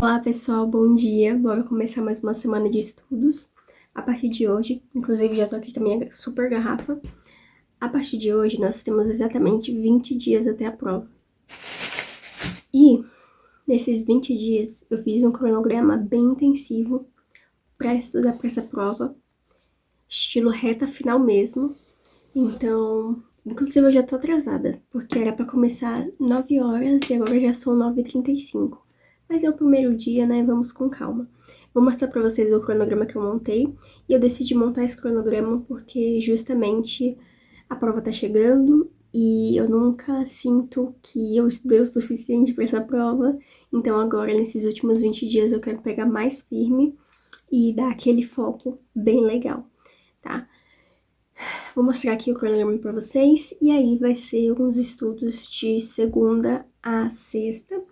Olá pessoal, bom dia. Bora começar mais uma semana de estudos. A partir de hoje, inclusive já tô aqui com a minha super garrafa. A partir de hoje nós temos exatamente 20 dias até a prova. E nesses 20 dias eu fiz um cronograma bem intensivo para estudar para essa prova, estilo reta final mesmo. Então, inclusive eu já tô atrasada, porque era para começar 9 horas e agora já são 9h35. Mas é o primeiro dia, né? Vamos com calma. Vou mostrar pra vocês o cronograma que eu montei. E eu decidi montar esse cronograma porque justamente a prova tá chegando e eu nunca sinto que eu estudei o suficiente pra essa prova. Então agora, nesses últimos 20 dias, eu quero pegar mais firme e dar aquele foco bem legal, tá? Vou mostrar aqui o cronograma pra vocês. E aí vai ser alguns estudos de segunda a sexta.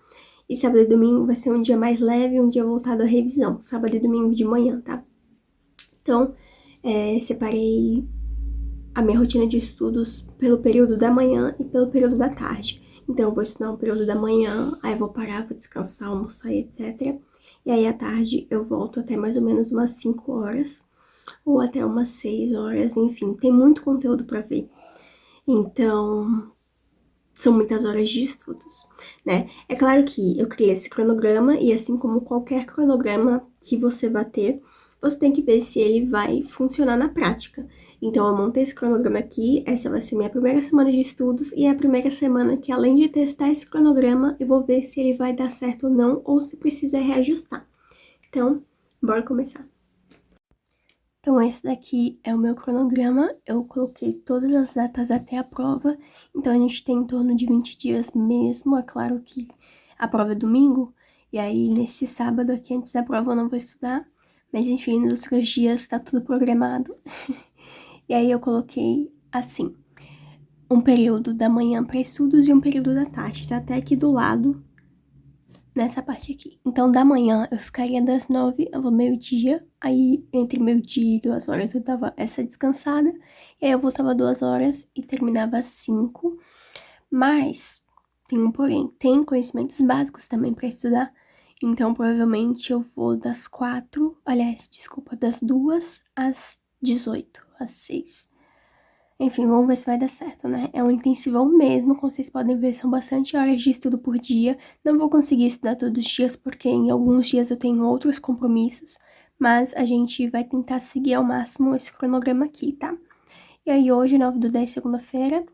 E sábado e domingo vai ser um dia mais leve, um dia voltado à revisão. Sábado e domingo de manhã, tá? Então, separei a minha rotina de estudos pelo período da manhã e pelo período da tarde. Então, eu vou estudar um período da manhã, aí eu vou parar, vou descansar, almoçar, etc. E aí, à tarde, eu volto até mais ou menos umas 5 horas, ou até umas 6 horas, enfim. Tem muito conteúdo pra ver. Então, são muitas horas de estudos, né? É claro que eu criei esse cronograma e assim como qualquer cronograma que você vai ter, você tem que ver se ele vai funcionar na prática. Então, eu montei esse cronograma aqui, essa vai ser minha primeira semana de estudos e é a primeira semana que, além de testar esse cronograma, eu vou ver se ele vai dar certo ou não ou se precisa reajustar. Então, bora começar. Então, esse daqui é o meu cronograma, eu coloquei todas as datas até a prova, então a gente tem em torno de 20 dias mesmo, é claro que a prova é domingo, e aí nesse sábado aqui antes da prova eu não vou estudar, mas enfim, nos outros dias tá tudo programado. E aí eu coloquei assim, um período da manhã para estudos e um período da tarde, tá até aqui do lado, nessa parte aqui. Então, da manhã, eu ficaria das 9 ao meio-dia. Aí, entre meio-dia e 2 horas, eu dava essa descansada. E aí, eu voltava 2 horas e terminava às 5. Mas, tem um porém. Tem conhecimentos básicos também pra estudar. Então, provavelmente, eu vou das 4... Aliás, desculpa, das 2 às 18, às 6. Enfim, vamos ver se vai dar certo, né? É um intensivão mesmo, como vocês podem ver, são bastante horas de estudo por dia. Não vou conseguir estudar todos os dias, porque em alguns dias eu tenho outros compromissos, mas a gente vai tentar seguir ao máximo esse cronograma aqui, tá? E aí hoje, 9/10, segunda-feira,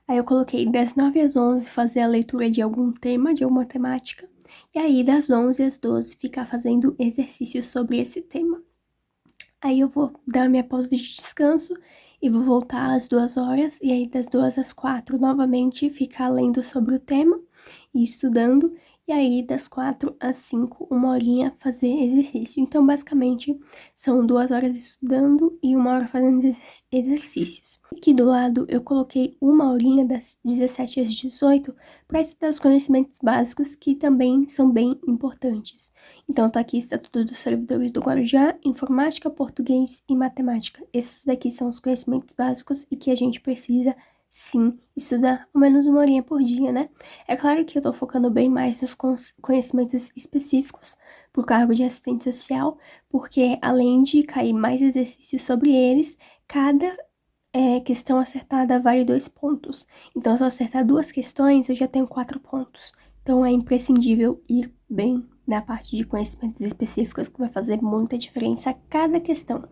aí eu coloquei das 9 às 11 fazer a leitura de algum tema, de alguma temática, e aí das 11 às 12 ficar fazendo exercícios sobre esse tema. Aí eu vou dar minha pausa de descanso e vou voltar às 2 horas, e aí das 2 às 4 novamente ficar lendo sobre o tema e estudando, e aí das 4 às 5, uma horinha fazer exercício. Então, basicamente, são 2 horas estudando e 1 hora fazendo exercícios. Aqui do lado, eu coloquei uma horinha das 17 às 18 para estudar os conhecimentos básicos, que também são bem importantes. Então, tá aqui Estatuto dos Servidores do Guarujá, Informática, Português e Matemática. Esses daqui são os conhecimentos básicos e que a gente precisa, sim, estudar ao menos 1 horinha por dia, né? É claro que eu tô focando bem mais nos conhecimentos específicos pro cargo de assistente social, porque além de cair mais exercícios sobre eles, cada questão acertada vale 2 pontos. Então, se eu acertar 2 questões, eu já tenho 4 pontos. Então, é imprescindível ir bem na parte de conhecimentos específicos, que vai fazer muita diferença a cada questão.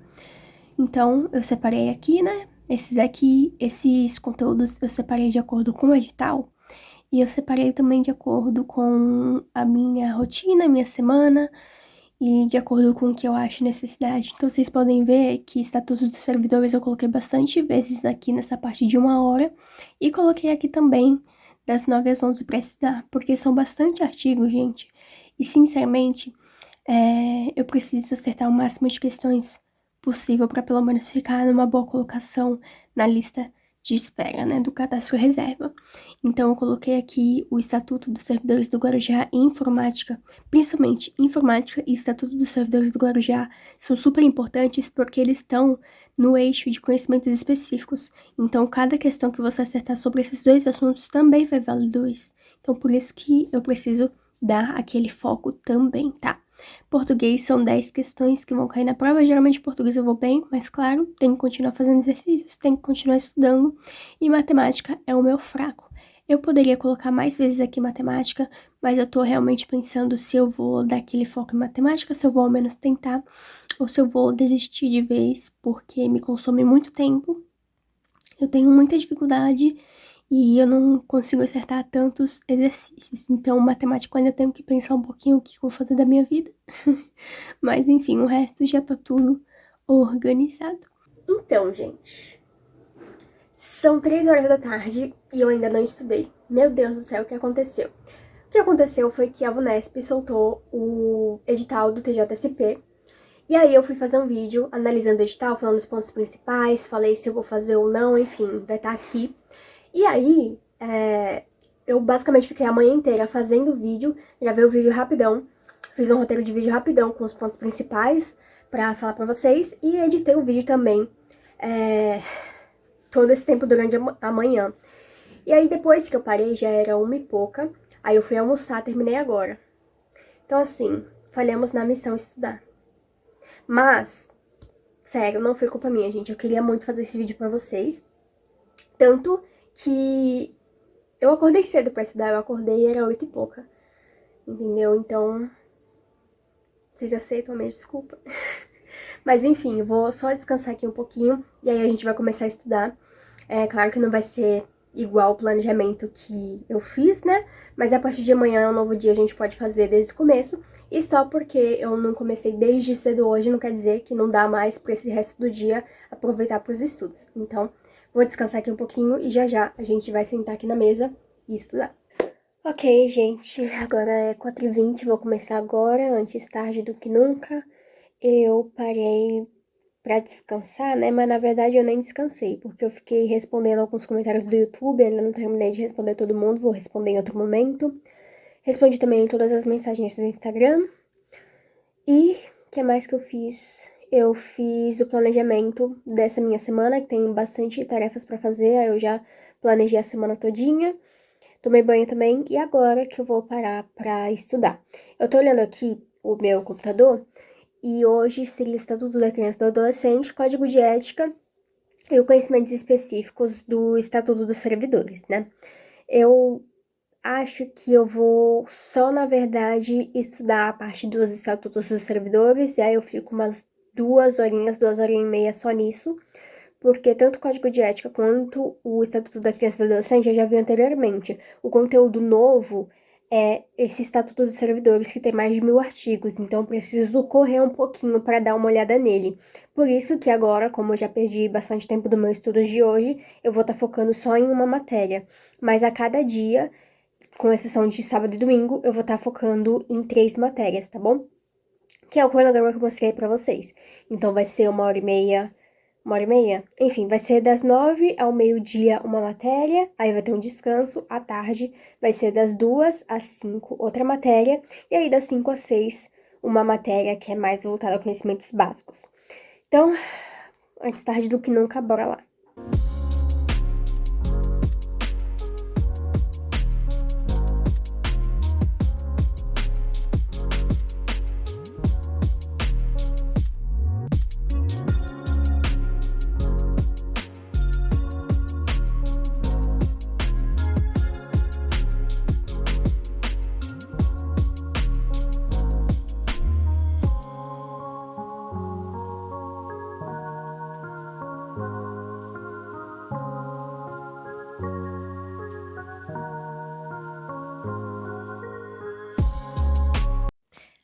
Então, eu separei aqui, né? Esses conteúdos eu separei de acordo com o edital. E eu separei também de acordo com a minha rotina, a minha semana, e de acordo com o que eu acho necessidade. Então, vocês podem ver que Estatuto dos Servidores eu coloquei bastante vezes aqui nessa parte de 1 hora. E coloquei aqui também das 9 às 11 para estudar, porque são bastante artigos, gente. E, sinceramente, eu preciso acertar o máximo de questões possível para pelo menos ficar numa boa colocação na lista de espera, né, do cadastro reserva. Então, eu coloquei aqui o Estatuto dos Servidores do Guarujá e Informática, principalmente Informática e Estatuto dos Servidores do Guarujá são super importantes porque eles estão no eixo de conhecimentos específicos. Então, cada questão que você acertar sobre esses 2 assuntos também vai valer 2. Então, por isso que eu preciso dar aquele foco também, tá? Português são 10 questões que vão cair na prova. Geralmente português eu vou bem, mas claro, tem que continuar fazendo exercícios, tem que continuar estudando. E matemática é o meu fraco. Eu poderia colocar mais vezes aqui matemática, mas eu tô realmente pensando se eu vou dar aquele foco em matemática, se eu vou ao menos tentar, ou se eu vou desistir de vez, porque me consome muito tempo. Eu tenho muita dificuldade e eu não consigo acertar tantos exercícios. Então, matemática eu ainda tenho que pensar um pouquinho o que eu vou fazer da minha vida. Mas, enfim, o resto já tá tudo organizado. Então, gente, são 3 horas da tarde e eu ainda não estudei. Meu Deus do céu, o que aconteceu? O que aconteceu foi que a VUNESP soltou o edital do TJSP. E aí eu fui fazer um vídeo analisando o edital, falando os pontos principais, falei se eu vou fazer ou não, enfim, vai estar aqui. E aí, eu basicamente fiquei a manhã inteira fazendo o vídeo, gravei o vídeo rapidão, fiz um roteiro de vídeo rapidão com os pontos principais pra falar pra vocês, e editei o vídeo também todo esse tempo durante a manhã. E aí depois que eu parei, já era 1h pouca, aí eu fui almoçar, terminei agora. Então assim, falhamos na missão estudar. Mas, sério, não foi culpa minha, gente. Eu queria muito fazer esse vídeo pra vocês. Tanto que eu acordei cedo pra estudar. Eu acordei e era 8h pouca. Entendeu? Então, vocês aceitam a minha desculpa? Mas enfim, eu vou só descansar aqui um pouquinho. E aí a gente vai começar a estudar. É claro que não vai ser igual o planejamento que eu fiz, né? Mas a partir de amanhã é um novo dia, a gente pode fazer desde o começo. E só porque eu não comecei desde cedo hoje, não quer dizer que não dá mais pra esse resto do dia aproveitar pros estudos. Então, vou descansar aqui um pouquinho e já já a gente vai sentar aqui na mesa e estudar. Ok, gente, agora é 4h20, vou começar agora, antes tarde do que nunca. Eu parei pra descansar, né? Mas na verdade eu nem descansei, porque eu fiquei respondendo alguns comentários do YouTube, ainda não terminei de responder todo mundo, vou responder em outro momento. Respondi também todas as mensagens do Instagram. E o que mais que eu fiz? Eu fiz o planejamento dessa minha semana, que tem bastante tarefas pra fazer, aí eu já planejei a semana todinha. Tomei banho também, e agora que eu vou parar pra estudar. Eu tô olhando aqui o meu computador, e hoje seria Estatuto da Criança e do Adolescente, Código de Ética e os conhecimentos específicos do Estatuto dos Servidores, né? Eu acho que eu vou só, na verdade, estudar a parte dos Estatutos dos Servidores, e aí eu fico umas 2 horinhas, 2 horas e meia só nisso, porque tanto o Código de Ética quanto o Estatuto da Criança e do Adolescente eu já vi anteriormente. O conteúdo novo é esse Estatuto dos Servidores, que tem mais de 1000 artigos, então eu preciso correr um pouquinho para dar uma olhada nele. Por isso que agora, como eu já perdi bastante tempo do meu estudo de hoje, eu vou estar focando só em uma matéria. Mas a cada dia, com exceção de sábado e domingo, eu vou estar focando em 3 matérias, tá bom? Que é o cronograma que eu mostrei pra vocês. Então vai ser 1h30, 1h30? Enfim, vai ser das 9 ao meio-dia uma matéria, aí vai ter um descanso, à tarde vai ser das 2 às 5 outra matéria, e aí das 5 às 6 uma matéria que é mais voltada a conhecimentos básicos. Então, antes tarde do que nunca, bora lá.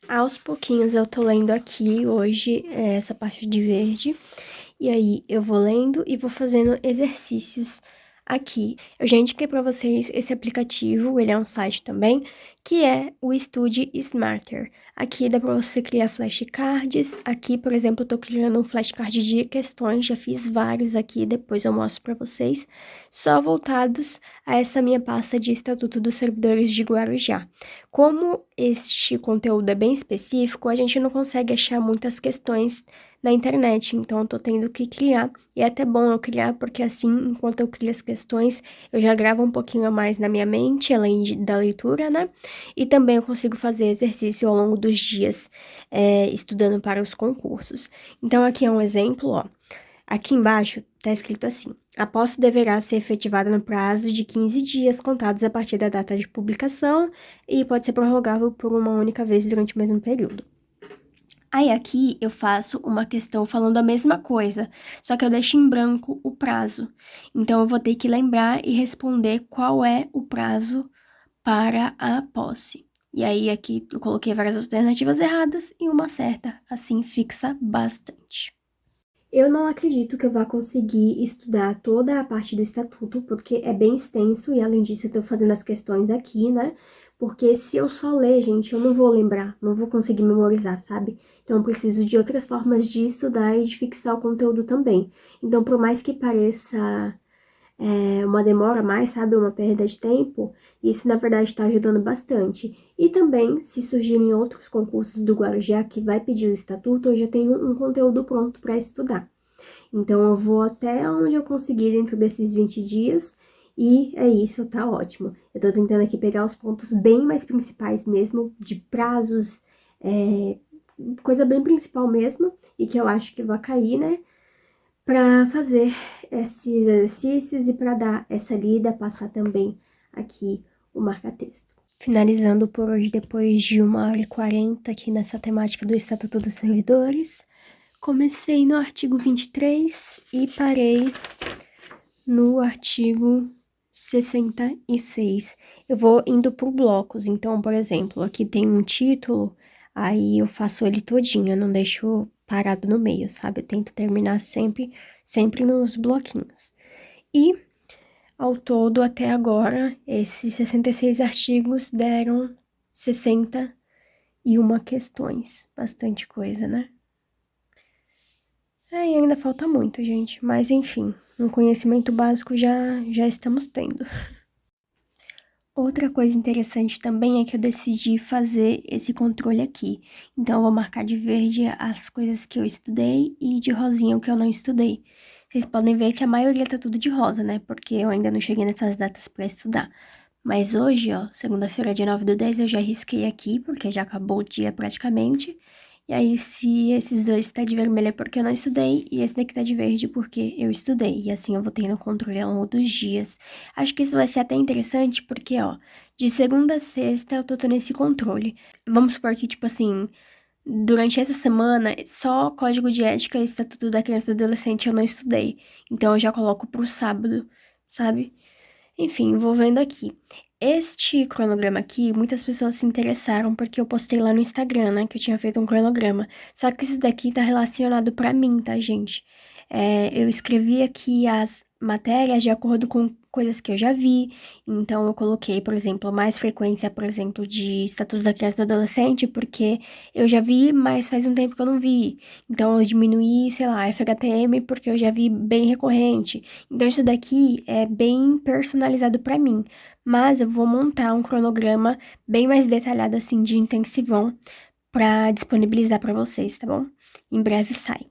Aos pouquinhos eu tô lendo aqui hoje essa parte de verde, e aí eu vou lendo e vou fazendo exercícios aqui. Eu já indiquei pra vocês esse aplicativo, ele é um site também, que é o Estude Smarter. Aqui dá pra você criar flashcards. Aqui, por exemplo, eu tô criando um flashcard de questões, já fiz vários aqui, depois eu mostro pra vocês, só voltados a essa minha pasta de Estatuto dos Servidores de Guarujá. Como este conteúdo é bem específico, a gente não consegue achar muitas questões na internet, então eu tô tendo que criar. E é até bom eu criar, porque assim, enquanto eu crio as questões, eu já gravo um pouquinho a mais na minha mente, além da leitura, né? E também eu consigo fazer exercício ao longo dos dias, estudando para os concursos. Então aqui é um exemplo, ó. Aqui embaixo tá escrito assim: a posse deverá ser efetivada no prazo de 15 dias contados a partir da data de publicação e pode ser prorrogável por uma única vez durante o mesmo período. Aí aqui eu faço uma questão falando a mesma coisa, só que eu deixo em branco o prazo. Então eu vou ter que lembrar e responder qual é o prazo para a posse. E aí aqui eu coloquei várias alternativas erradas e uma certa, assim fixa bastante. Eu não acredito que eu vá conseguir estudar toda a parte do estatuto, porque é bem extenso e, além disso, eu tô fazendo as questões aqui, né? Porque se eu só ler, gente, eu não vou lembrar, não vou conseguir memorizar, sabe? Então, eu preciso de outras formas de estudar e de fixar o conteúdo também. Então, por mais que pareça uma demora a mais, sabe? Uma perda de tempo, isso, na verdade, está ajudando bastante. E também, se surgirem outros concursos do Guarujá que vai pedir o estatuto, eu já tenho um conteúdo pronto para estudar. Então, eu vou até onde eu conseguir dentro desses 20 dias e é isso, tá ótimo. Eu tô tentando aqui pegar os pontos bem mais principais mesmo, de prazos, coisa bem principal mesmo, e que eu acho que vai cair, né? Para fazer esses exercícios e para dar essa lida, passar também aqui o marca-texto. Finalizando por hoje, depois de 1h40 aqui nessa temática do Estatuto dos Servidores. Comecei no artigo 23 e parei no artigo 66. Eu vou indo por blocos, então, por exemplo, aqui tem um título, aí eu faço ele todinho, eu não deixo parado no meio, sabe? Eu tento terminar sempre nos bloquinhos. E, ao todo, até agora, esses 66 artigos deram 61 questões. Bastante coisa, né? E ainda falta muito, gente, mas enfim, um conhecimento básico já estamos tendo. Outra coisa interessante também é que eu decidi fazer esse controle aqui. Então, eu vou marcar de verde as coisas que eu estudei e de rosinha o que eu não estudei. Vocês podem ver que a maioria tá tudo de rosa, né? Porque eu ainda não cheguei nessas datas pra estudar. Mas hoje, ó, segunda-feira, dia 9/10, eu já risquei aqui, porque já acabou o dia praticamente. E aí, se esses dois tá de vermelho é porque eu não estudei, e esse daqui tá de verde porque eu estudei. E assim eu vou tendo controle ao longo dos dias. Acho que isso vai ser até interessante porque, ó, de segunda a sexta eu tô tendo esse controle. Vamos supor que, tipo assim, durante essa semana, só Código de Ética e Estatuto da Criança e do Adolescente eu não estudei. Então eu já coloco pro sábado, sabe? Enfim, vou vendo aqui. Este cronograma aqui, muitas pessoas se interessaram porque eu postei lá no Instagram, né, que eu tinha feito um cronograma. Só que isso daqui tá relacionado pra mim, tá, gente? Eu escrevi aqui as matérias de acordo com coisas que eu já vi. Então, eu coloquei, por exemplo, mais frequência, por exemplo, de Estatuto da Criança e do Adolescente, porque eu já vi, mas faz um tempo que eu não vi. Então, eu diminuí, sei lá, FHTM, porque eu já vi bem recorrente. Então, isso daqui é bem personalizado pra mim. Mas eu vou montar um cronograma bem mais detalhado, assim, de intensivão, pra disponibilizar pra vocês, tá bom? Em breve sai.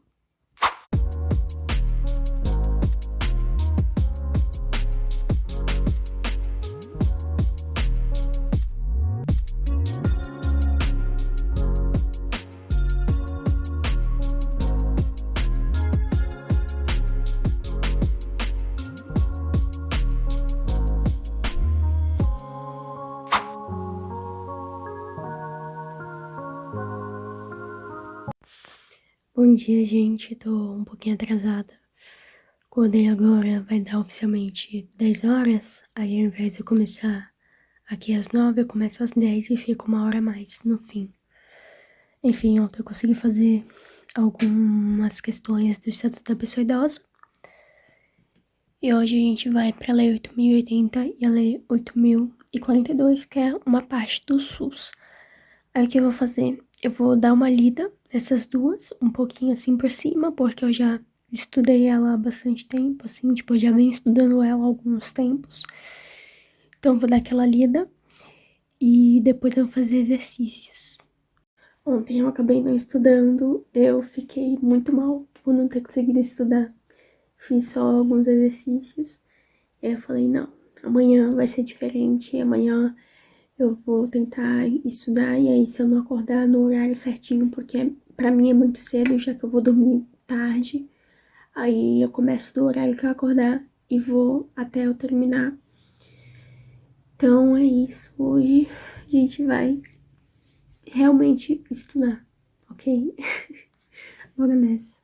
Bom dia, gente. Tô um pouquinho atrasada. Acordei agora, vai dar oficialmente 10 horas. Aí, ao invés de eu começar aqui às 9, eu começo às 10 e fico 1 hora a mais no fim. Enfim, ontem eu consegui fazer algumas questões do Estatuto da Pessoa Idosa. E hoje a gente vai pra Lei 8.080 e a Lei 8.042, que é uma parte do SUS. Aí o que eu vou fazer? Eu vou dar uma lida nessas duas, um pouquinho assim por cima, porque eu já estudei ela há bastante tempo, assim, tipo, eu já venho estudando ela há alguns tempos. Então eu vou dar aquela lida e depois eu vou fazer exercícios. Ontem eu acabei não estudando, eu fiquei muito mal por não ter conseguido estudar. Fiz só alguns exercícios, e aí eu falei, não, amanhã vai ser diferente, amanhã eu vou tentar estudar, e aí se eu não acordar no horário certinho, porque pra mim é muito cedo, já que eu vou dormir tarde, aí eu começo do horário que eu acordar e vou até eu terminar. Então é isso, hoje a gente vai realmente estudar, ok? Bora nessa.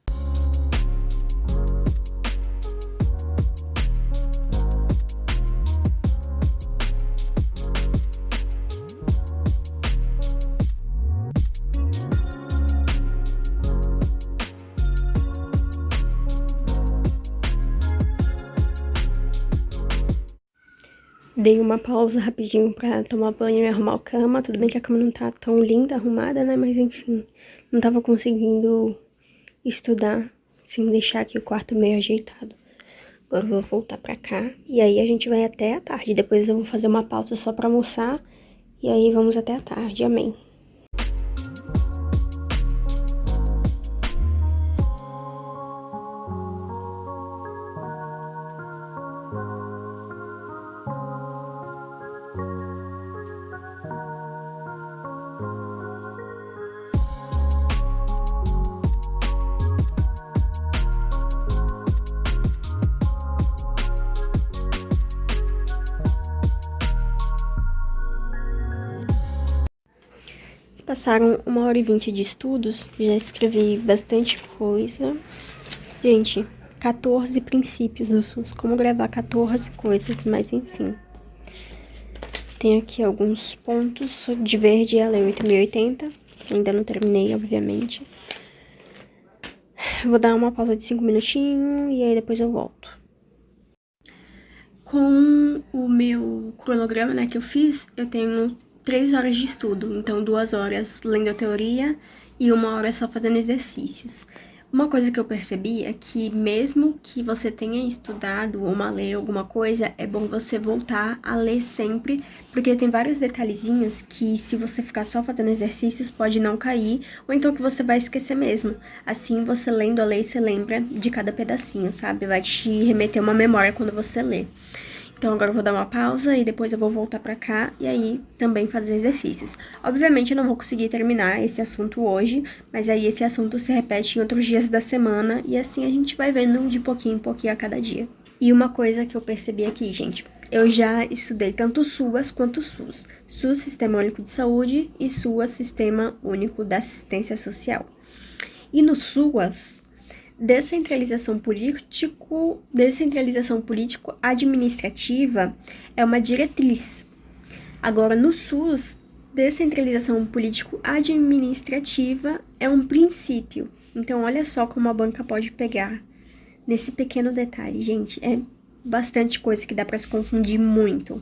Dei uma pausa rapidinho pra tomar banho e arrumar a cama. Tudo bem que a cama não tá tão linda, arrumada, né? Mas enfim, não tava conseguindo estudar sem deixar aqui o quarto meio ajeitado. Agora eu vou voltar pra cá e aí a gente vai até a tarde. Depois eu vou fazer uma pausa só pra almoçar e aí vamos até a tarde. Amém. Passaram 1h20 de estudos, já escrevi bastante coisa. Gente, 14 princípios do SUS, como gravar 14 coisas, mas enfim. Tem aqui alguns pontos, de verde é a Lei 8.080, ainda não terminei, obviamente. Vou dar uma pausa de 5 minutinhos e aí depois eu volto. Com o meu cronograma, né, que eu fiz, eu tenho 3 horas de estudo, então 2 horas lendo a teoria e 1 hora só fazendo exercícios. Uma coisa que eu percebi é que mesmo que você tenha estudado ou ler alguma coisa, é bom você voltar a ler sempre, porque tem vários detalhezinhos que se você ficar só fazendo exercícios pode não cair, ou então que você vai esquecer mesmo. Assim, você lendo a lei, você lembra de cada pedacinho, sabe? Vai te remeter uma memória quando você lê. Então agora eu vou dar uma pausa e depois eu vou voltar pra cá e aí também fazer exercícios. Obviamente eu não vou conseguir terminar esse assunto hoje, mas aí esse assunto se repete em outros dias da semana e assim a gente vai vendo de pouquinho em pouquinho a cada dia. E uma coisa que eu percebi aqui, gente, eu já estudei tanto SUAS quanto SUS. SUS, Sistema Único de Saúde, e SUAS, Sistema Único da Assistência Social. E no SUAS, descentralização político-administrativa é uma diretriz. Agora, no SUS, descentralização político-administrativa é um princípio. Então, olha só como a banca pode pegar nesse pequeno detalhe. Gente, é bastante coisa que dá para se confundir muito.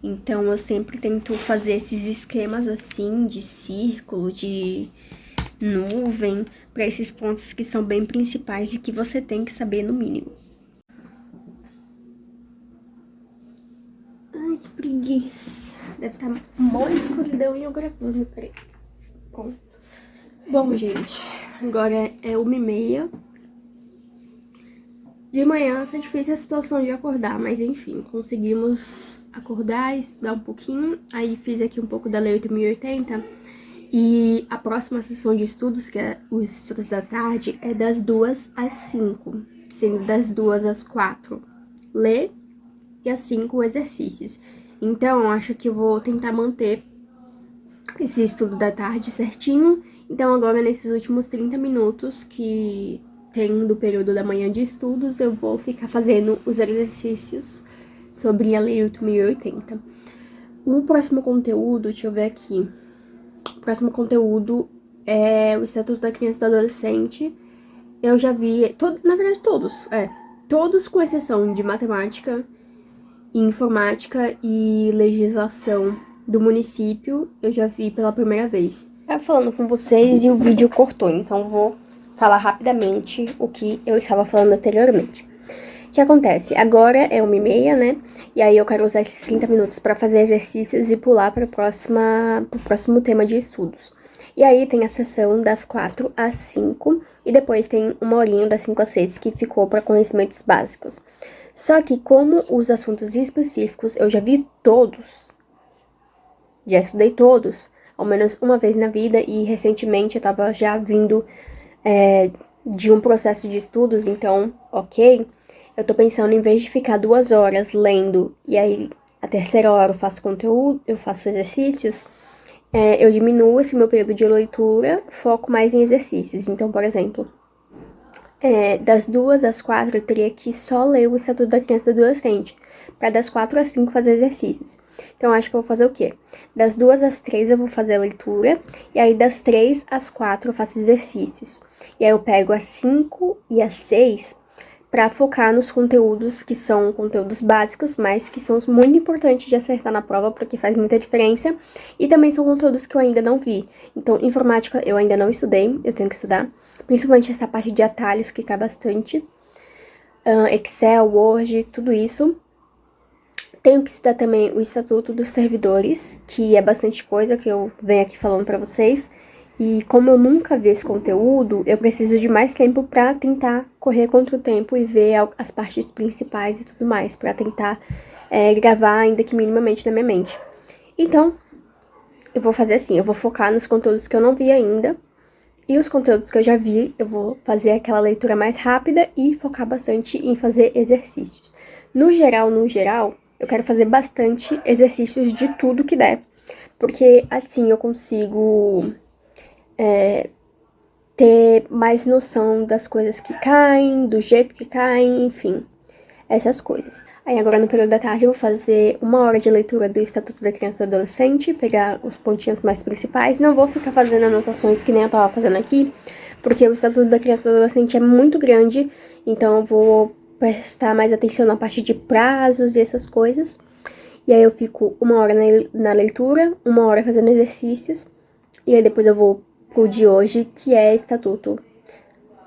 Então, eu sempre tento fazer esses esquemas assim, de círculo, de nuvem, para esses pontos que são bem principais e que você tem que saber no mínimo. Ai, que preguiça. Deve estar uma escuridão e eu gravando, peraí. Pronto. Bom, gente, agora é 1h30. De manhã tá difícil a situação de acordar, mas enfim, conseguimos acordar e estudar um pouquinho. Aí fiz aqui um pouco da Lei 8.080. E a próxima sessão de estudos, que é os estudos da tarde, é das 2 às 5, sendo das 2 às 4 ler e às 5 exercícios. Então, acho que eu vou tentar manter esse estudo da tarde certinho. Então, agora, nesses últimos 30 minutos que tem do período da manhã de estudos, eu vou ficar fazendo os exercícios sobre a Lei 8.080. O próximo conteúdo, deixa eu ver aqui. O próximo conteúdo é o Estatuto da Criança e do Adolescente. Eu já vi, na verdade todos com exceção de matemática, informática e legislação do município, eu já vi pela primeira vez. Eu tava falando com vocês e o vídeo cortou, então vou falar rapidamente o que eu estava falando anteriormente. O que acontece? Agora é 1h30, né? E aí eu quero usar esses 30 minutos para fazer exercícios e pular para pro próximo tema de estudos. E aí tem a sessão das 4 às 5 e depois tem uma horinha das 5 às 6 que ficou para conhecimentos básicos. Só que como os assuntos específicos eu já vi todos, já estudei todos, ao menos uma vez na vida, e recentemente eu tava já vindo de um processo de estudos, então, ok, eu tô pensando em vez de ficar 2 horas lendo e aí a terceira hora eu faço conteúdo, eu faço exercícios, eu diminuo esse meu período de leitura, foco mais em exercícios. Então, por exemplo, das 2 às 4 eu teria que só ler o Estatuto da Criança e do Adolescente, para das 4 às 5 fazer exercícios. Então, acho que eu vou fazer o quê? Das 2 às 3 eu vou fazer a leitura, e aí das 3 às 4 eu faço exercícios. E aí eu pego as 5 e as 6 para focar nos conteúdos que são conteúdos básicos, mas que são muito importantes de acertar na prova, porque faz muita diferença. E também são conteúdos que eu ainda não vi. Então, informática eu ainda não estudei, eu tenho que estudar. Principalmente essa parte de atalhos, que cai bastante. Excel, Word, tudo isso. Tenho que estudar também o Estatuto dos Servidores, que é bastante coisa que eu venho aqui falando pra vocês. E como eu nunca vi esse conteúdo, eu preciso de mais tempo pra tentar correr contra o tempo e ver as partes principais e tudo mais, pra tentar gravar ainda que minimamente na minha mente. Então, eu vou fazer assim, eu vou focar nos conteúdos que eu não vi ainda, e os conteúdos que eu já vi, eu vou fazer aquela leitura mais rápida e focar bastante em fazer exercícios. No geral, eu quero fazer bastante exercícios de tudo que der, porque assim eu consigo ter mais noção das coisas que caem, do jeito que caem, enfim, essas coisas. Aí agora no período da tarde eu vou fazer 1 hora de leitura do Estatuto da Criança e do Adolescente, pegar os pontinhos mais principais. Não vou ficar fazendo anotações que nem eu tava fazendo aqui, porque o Estatuto da Criança e do Adolescente é muito grande, então eu vou prestar mais atenção na parte de prazos e essas coisas. E aí eu fico 1 hora na leitura, 1 hora fazendo exercícios, e aí depois eu vou pro de hoje, que é Estatuto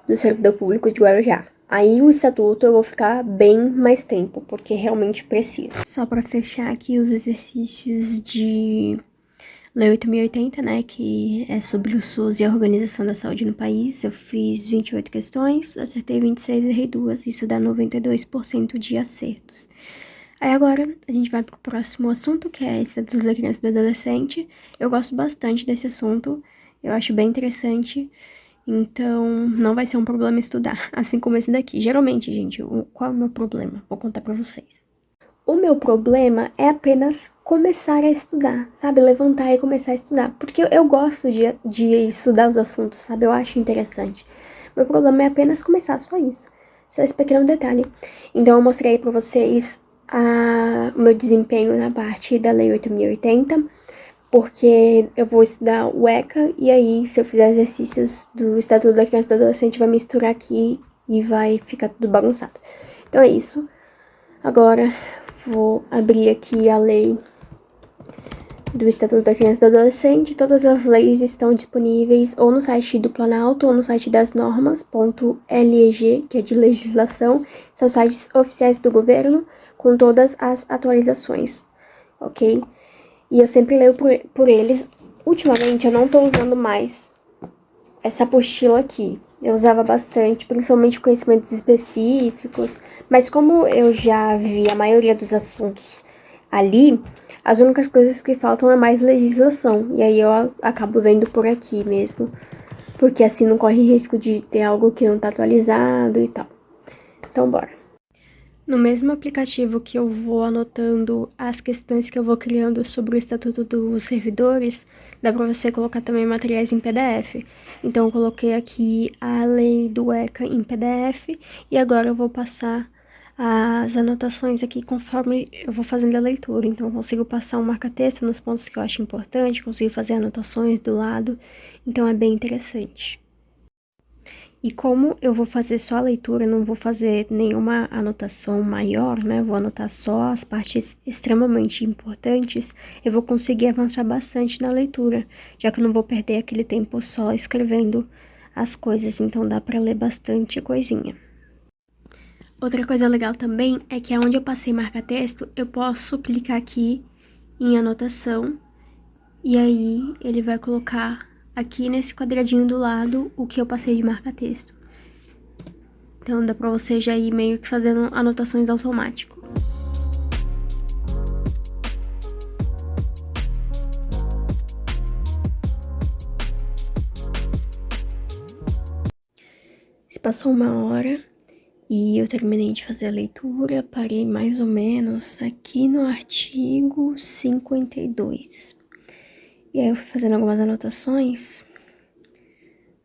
do Servidor Público de Guarujá. Aí o estatuto eu vou ficar bem mais tempo, porque realmente preciso. Só pra fechar aqui os exercícios de Lei 8.080, né, que é sobre o SUS e a organização da saúde no país. Eu fiz 28 questões, acertei 26 e errei 2, isso dá 92% de acertos. Aí agora a gente vai pro próximo assunto, que é Estatuto da Criança e do Adolescente. Eu gosto bastante desse assunto, eu acho bem interessante. Então, não vai ser um problema estudar, assim como esse daqui. Geralmente, gente, qual é o meu problema? Vou contar pra vocês. O meu problema é apenas começar a estudar, sabe? Levantar e começar a estudar. Porque eu gosto de estudar os assuntos, sabe? Eu acho interessante. Meu problema é apenas começar, só isso. Só esse pequeno detalhe. Então, eu mostrei pra vocês o meu desempenho na parte da Lei 8.080. Porque eu vou estudar o ECA, e aí, se eu fizer exercícios do Estatuto da Criança e do Adolescente, vai misturar aqui e vai ficar tudo bagunçado. Então é isso. Agora, vou abrir aqui a lei do Estatuto da Criança e do Adolescente. Todas as leis estão disponíveis ou no site do Planalto ou no site das normas.leg, que é de legislação. São sites oficiais do governo com todas as atualizações, ok? E eu sempre leio por eles. Ultimamente eu não tô usando mais essa apostila aqui. Eu usava bastante, principalmente conhecimentos específicos. Mas como eu já vi a maioria dos assuntos ali, as únicas coisas que faltam é mais legislação. E aí eu acabo vendo por aqui mesmo. Porque assim não corre risco de ter algo que não tá atualizado e tal. Então bora. No mesmo aplicativo que eu vou anotando as questões que eu vou criando sobre o Estatuto dos Servidores, dá pra você colocar também materiais em PDF. Então eu coloquei aqui a lei do ECA em PDF e agora eu vou passar as anotações aqui conforme eu vou fazendo a leitura. Então eu consigo passar um marca-texto nos pontos que eu acho importante, consigo fazer anotações do lado, então é bem interessante. E como eu vou fazer só a leitura, não vou fazer nenhuma anotação maior, né? Vou anotar só as partes extremamente importantes, eu vou conseguir avançar bastante na leitura, já que eu não vou perder aquele tempo só escrevendo as coisas, então dá pra ler bastante coisinha. Outra coisa legal também é que onde eu passei marca-texto, eu posso clicar aqui em anotação, e aí ele vai colocar aqui nesse quadradinho do lado o que eu passei de marca-texto. Então dá pra você já ir meio que fazendo anotações automático. Se passou 1 hora e eu terminei de fazer a leitura, parei mais ou menos aqui no artigo 52. E aí eu fui fazendo algumas anotações,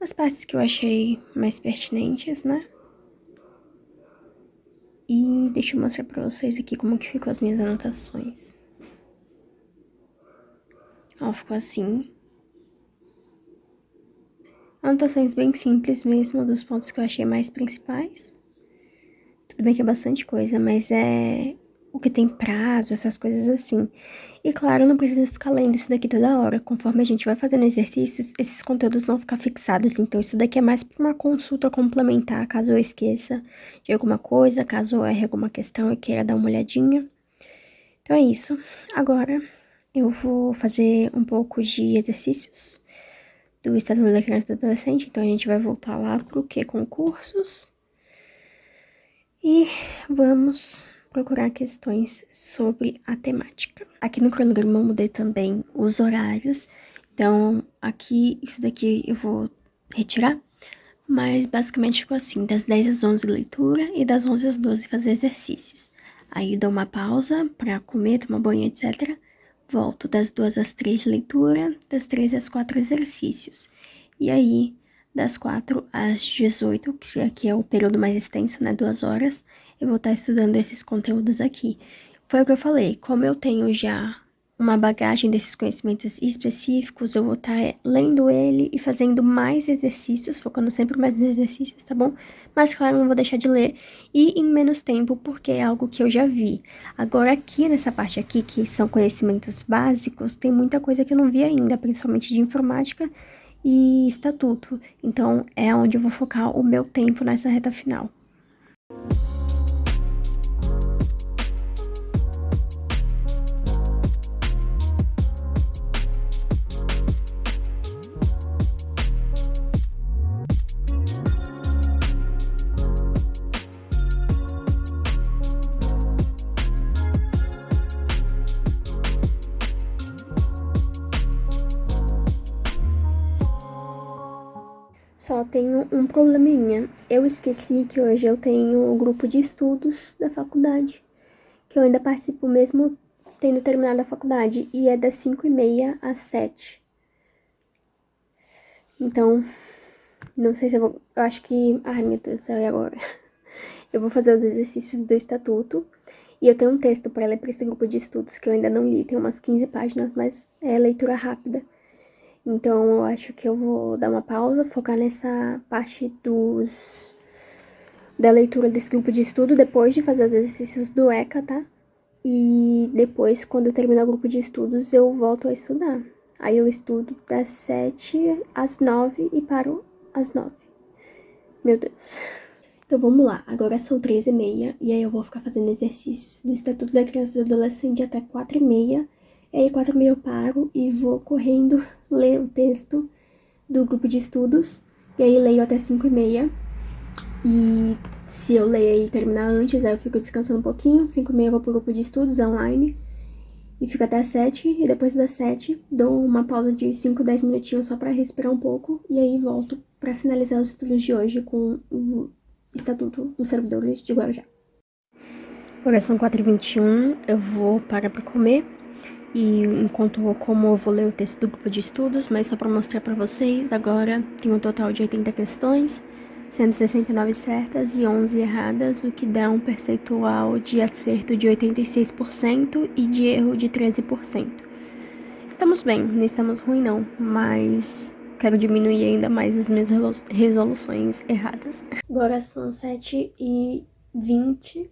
as partes que eu achei mais pertinentes, né? E deixa eu mostrar pra vocês aqui como que ficou as minhas anotações. Ó, ficou assim. Anotações bem simples mesmo, dos pontos que eu achei mais principais. Tudo bem que é bastante coisa, mas é o que tem prazo, essas coisas assim. E claro, não precisa ficar lendo isso daqui toda hora. Conforme a gente vai fazendo exercícios, esses conteúdos vão ficar fixados. Então, isso daqui é mais para uma consulta complementar, caso eu esqueça de alguma coisa, caso eu erre alguma questão e queira dar uma olhadinha. Então, é isso. Agora, eu vou fazer um pouco de exercícios do Estatuto da Criança e do Adolescente. Então, a gente vai voltar lá pro que? Concursos. E vamos procurar questões sobre a temática. Aqui no cronograma eu mudei também os horários, então aqui, isso daqui eu vou retirar, mas basicamente ficou assim, das 10 às 11 leitura e das 11 às 12 fazer exercícios. Aí dou uma pausa pra comer, tomar banho, etc. Volto das 2 às 3 leitura, das 3 às 4 exercícios. E aí, das 4 às 18, que aqui é o período mais extenso, né, 2 horas, eu vou estar estudando esses conteúdos aqui. Foi o que eu falei, como eu tenho já uma bagagem desses conhecimentos específicos, eu vou estar lendo ele e fazendo mais exercícios, focando sempre mais nos exercícios, tá bom? Mas, claro, não vou deixar de ler e em menos tempo, porque é algo que eu já vi. Agora, aqui nessa parte aqui, que são conhecimentos básicos, tem muita coisa que eu não vi ainda, principalmente de informática e estatuto. Então, é onde eu vou focar o meu tempo nessa reta final. Só tenho um probleminha. Eu esqueci que hoje eu tenho o grupo de estudos da faculdade, que eu ainda participo mesmo tendo terminado a faculdade, e é das 5h30 às 7. Então, não sei se eu vou... Eu acho que... Ai, meu Deus do céu, e agora? Eu vou fazer os exercícios do estatuto, e eu tenho um texto para ler para esse grupo de estudos que eu ainda não li. Tem umas 15 páginas, mas é leitura rápida. Então, eu acho que eu vou dar uma pausa, focar nessa parte da leitura desse grupo de estudo, depois de fazer os exercícios do ECA, tá? E depois, quando eu terminar o grupo de estudos, eu volto a estudar. Aí eu estudo das 7 às 9 e paro às 9. Meu Deus. Então vamos lá, agora são 3h30 e aí eu vou ficar fazendo exercícios do Estatuto da Criança e do Adolescente até 4h30. E aí 4h30 eu paro e vou correndo ler o texto do grupo de estudos. E aí leio até 5h30. E se eu ler e terminar antes, aí eu fico descansando um pouquinho. 5h30 eu vou pro grupo de estudos online. E fico até 7, e depois das 7 dou uma pausa de 5, 10 minutinhos só pra respirar um pouco. E aí volto pra finalizar os estudos de hoje com o Estatuto dos Servidores de Guarujá. Agora são 4h21, eu vou parar pra comer. E enquanto eu como, eu vou ler o texto do grupo de estudos, mas só pra mostrar pra vocês, agora tem um total de 80 questões, sendo 69 certas e 11 erradas, o que dá um percentual de acerto de 86% e de erro de 13%. Estamos bem, não estamos ruim não, mas quero diminuir ainda mais as minhas resoluções erradas. Agora são 7h20,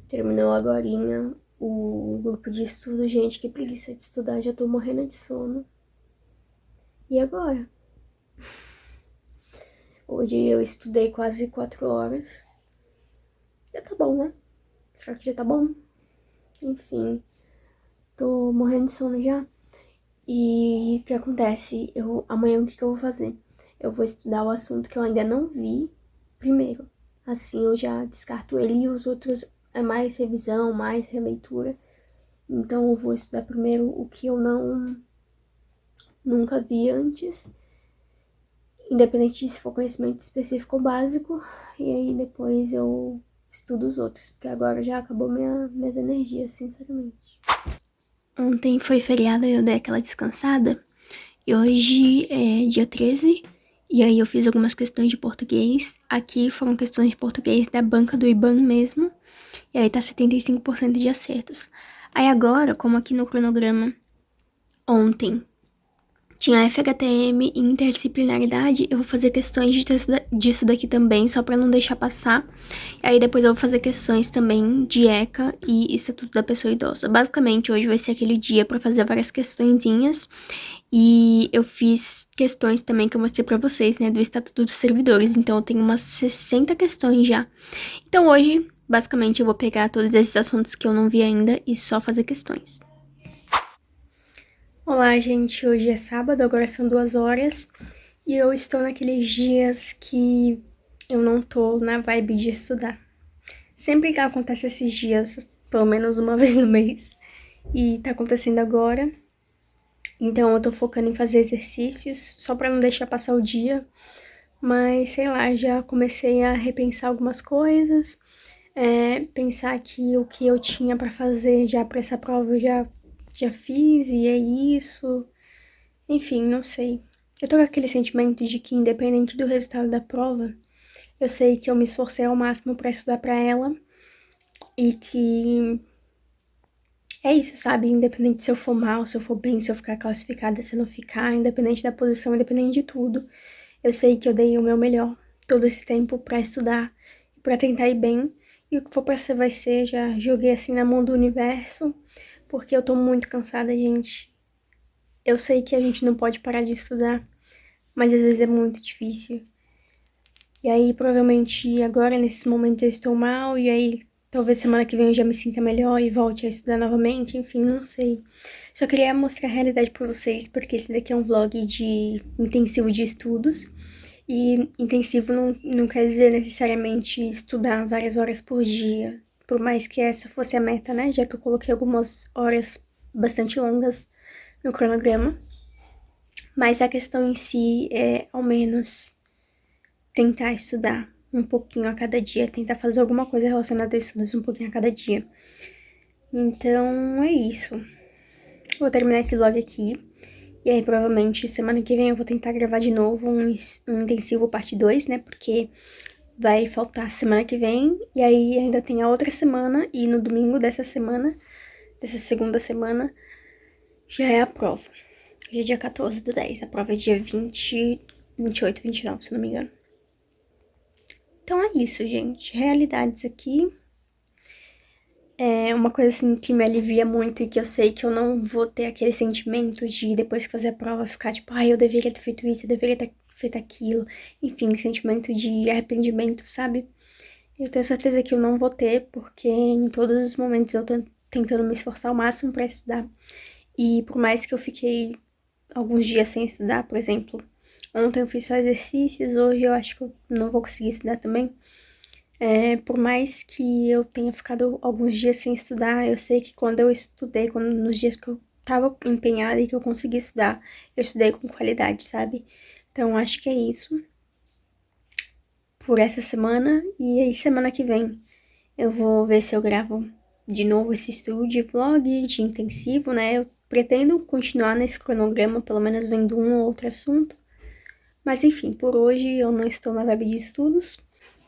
terminou agorinha o grupo de estudo. Gente, que preguiça de estudar, já tô morrendo de sono. E agora? Hoje eu estudei quase 4 horas. Já tá bom, né? Será que já tá bom? Enfim, tô morrendo de sono já. E o que acontece? Amanhã o que eu vou fazer? Eu vou estudar o assunto que eu ainda não vi primeiro. Assim eu já descarto ele e os outros é mais revisão, mais releitura. Então eu vou estudar primeiro o que eu nunca vi antes, independente se for conhecimento específico ou básico, e aí depois eu estudo os outros, porque agora já acabou minhas energias, sinceramente. Ontem foi feriado e eu dei aquela descansada, e hoje é dia 13, e aí eu fiz algumas questões de português. Aqui foram questões de português da banca do IBAN mesmo, e aí tá 75% de acertos. Aí agora, como aqui no cronograma ontem tinha FHTM e interdisciplinaridade, eu vou fazer questões disso daqui também, só pra não deixar passar. E aí depois eu vou fazer questões também de ECA e Estatuto da Pessoa Idosa. Basicamente, hoje vai ser aquele dia pra fazer várias questõezinhas. E eu fiz questões também que eu mostrei pra vocês, né, do Estatuto dos Servidores. Então eu tenho umas 60 questões já. Então hoje, basicamente, eu vou pegar todos esses assuntos que eu não vi ainda e só fazer questões. Olá, gente. Hoje é sábado, agora são 2 horas. E eu estou naqueles dias que eu não tô na vibe de estudar. Sempre que acontece esses dias, pelo menos uma vez no mês. E tá acontecendo agora. Então eu tô focando em fazer exercícios, só pra não deixar passar o dia. Mas, sei lá, já comecei a repensar algumas coisas. Pensar que o que eu tinha pra fazer já pra essa prova eu já fiz e é isso. Enfim, não sei. Eu tô com aquele sentimento de que, independente do resultado da prova, eu sei que eu me esforcei ao máximo pra estudar pra ela e que é isso, sabe? Independente se eu for mal, se eu for bem, se eu ficar classificada, se eu não ficar, independente da posição, independente de tudo, eu sei que eu dei o meu melhor todo esse tempo pra estudar, pra tentar ir bem. E o que for pra ser vai ser, já joguei assim na mão do universo, porque eu tô muito cansada, gente. Eu sei que a gente não pode parar de estudar, mas às vezes é muito difícil. E aí, provavelmente, agora, nesses momentos, eu estou mal, e aí, talvez semana que vem eu já me sinta melhor e volte a estudar novamente, enfim, não sei. Só queria mostrar a realidade pra vocês, porque esse daqui é um vlog de intensivo de estudos, e intensivo não quer dizer necessariamente estudar várias horas por dia, por mais que essa fosse a meta, né, já que eu coloquei algumas horas bastante longas no cronograma. Mas a questão em si é, ao menos, tentar estudar um pouquinho a cada dia, tentar fazer alguma coisa relacionada a estudos um pouquinho a cada dia. Então, é isso. Vou terminar esse vlog aqui. E aí, provavelmente, semana que vem eu vou tentar gravar de novo um intensivo parte 2, né? Porque vai faltar semana que vem. E aí, ainda tem a outra semana. E no domingo dessa semana, dessa segunda semana, já é a prova. Hoje é dia 14/10. A prova é dia 20, 28, 29, se não me engano. Então é isso, gente. Realidades aqui. É uma coisa assim que me alivia muito e que eu sei que eu não vou ter aquele sentimento de depois que fazer a prova ficar tipo, ai, eu deveria ter feito isso, eu deveria ter feito aquilo. Enfim, sentimento de arrependimento, sabe? Eu tenho certeza que eu não vou ter, porque em todos os momentos eu tô tentando me esforçar ao máximo pra estudar. E por mais que eu fiquei alguns dias sem estudar, por exemplo, ontem eu fiz só exercícios, hoje eu acho que eu não vou conseguir estudar também. Por mais que eu tenha ficado alguns dias sem estudar, eu sei que quando eu estudei, nos dias que eu tava empenhada e que eu consegui estudar, eu estudei com qualidade, sabe? Então, acho que é isso por essa semana. E aí, semana que vem, eu vou ver se eu gravo de novo esse estudo de vlog, de intensivo, né? Eu pretendo continuar nesse cronograma, pelo menos vendo um ou outro assunto. Mas, enfim, por hoje eu não estou na vibe de estudos.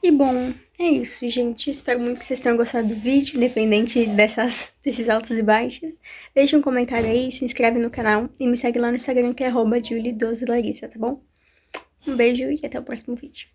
E bom, é isso, gente. Espero muito que vocês tenham gostado do vídeo, independente desses altos e baixos. Deixa um comentário aí, se inscreve no canal e me segue lá no Instagram que é @Julie12Larissa, tá bom? Um beijo e até o próximo vídeo.